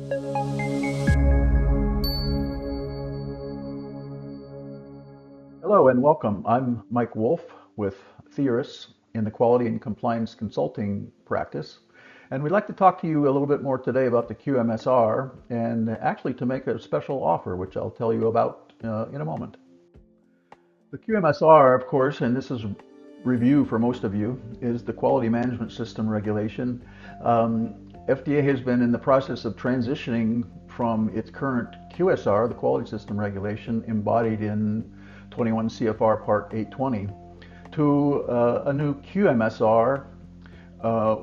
Hello and welcome. I'm Mike Wolf with Theoris in the Quality and Compliance Consulting practice. And we'd like to talk to you a little bit more today about the QMSR and actually to make a special offer, which I'll tell you about in a moment. The QMSR, of course, and this is review for most of you, is the Quality Management System regulation. FDA has been in the process of transitioning from its current QSR, the Quality System Regulation, embodied in 21 CFR Part 820, to a new QMSR,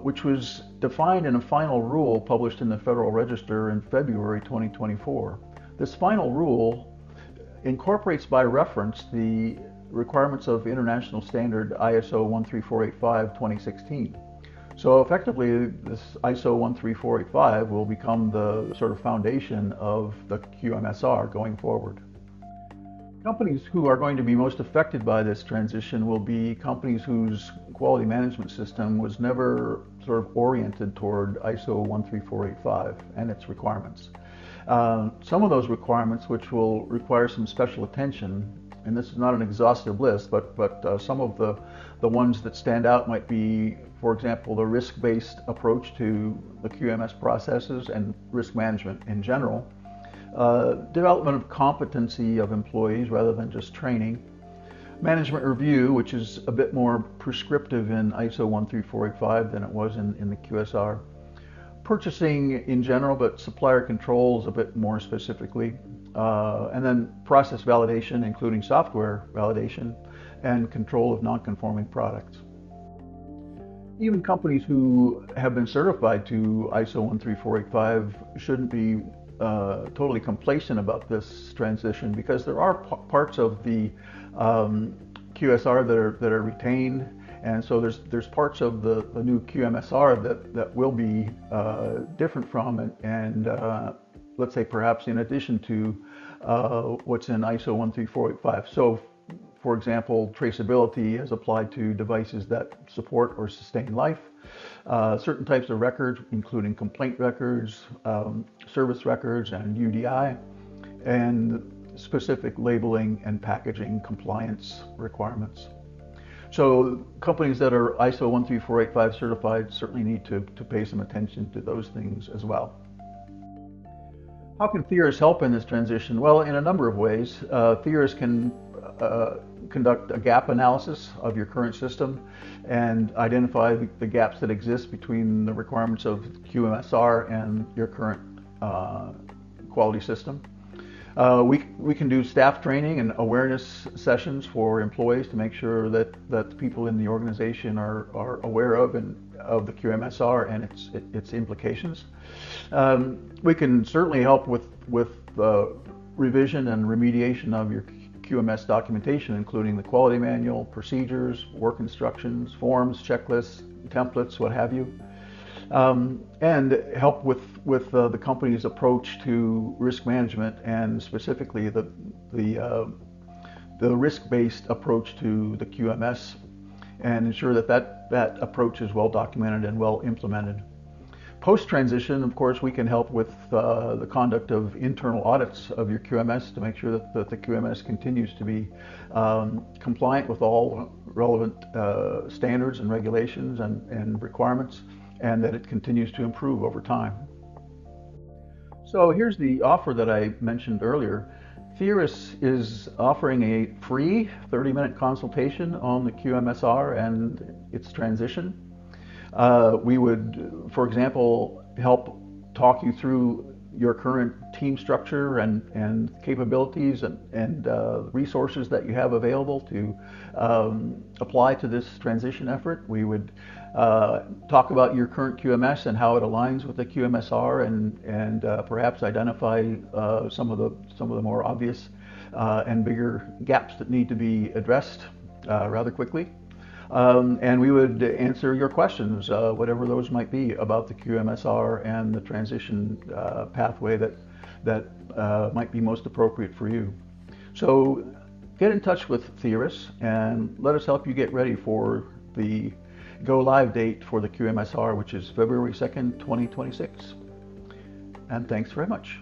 which was defined in a final rule published in the Federal Register in February 2024. This final rule incorporates by reference the requirements of International Standard ISO 13485-2016. So effectively, this ISO 13485 will become the sort of foundation of the QMSR going forward. Companies who are going to be most affected by this transition will be companies whose quality management system was never sort of oriented toward ISO 13485 and its requirements. Some of those requirements which will require some special attention, and this is not an exhaustive list, but some of the ones that stand out might be, for example, the risk-based approach to the QMS processes and risk management in general. Development of competency of employees rather than just training. Management review, which is a bit more prescriptive in ISO 13485 than it was in the QSR. Purchasing in general, but supplier controls a bit more specifically. And then process validation, including software validation, and control of non-conforming products. Even companies who have been certified to ISO 13485 shouldn't be totally complacent about this transition, because there are parts of the QSR that are retained, and so there's parts of the new QMSR that will be different from and let's say perhaps in addition to what's in ISO 13485. So, for example, traceability is applied to devices that support or sustain life. Certain types of records, including complaint records, service records, and UDI, and specific labeling and packaging compliance requirements. So companies that are ISO 13485 certified certainly need to pay some attention to those things as well. How can Theoris help in this transition? Well, in a number of ways. Theoris can conduct a gap analysis of your current system and identify the gaps that exist between the requirements of QMSR and your current quality system. We can do staff training and awareness sessions for employees to make sure that the people in the organization are aware of the QMSR and its implications. We can certainly help with revision and remediation of your QMS documentation, including the quality manual, procedures, work instructions, forms, checklists, templates, what have you. And help with the company's approach to risk management, and specifically the risk-based approach to the QMS, and ensure that approach is well documented and well implemented. Post-transition, of course, we can help with the conduct of internal audits of your QMS to make sure that the QMS continues to be compliant with all relevant standards and regulations and requirements, and that it continues to improve over time. So here's the offer that I mentioned earlier. Theoris is offering a free 30-minute consultation on the QMSR and its transition. We would, for example, help talk you through your current team structure and capabilities and resources that you have available to apply to this transition effort. We would talk about your current QMS and how it aligns with the QMSR, and perhaps identify some of the more obvious and bigger gaps that need to be addressed rather quickly. And we would answer your questions, whatever those might be, about the QMSR and the transition pathway that might be most appropriate for you. So get in touch with Theoris and let us help you get ready for the go live date for the QMSR, which is February 2nd, 2026. and thanks very much.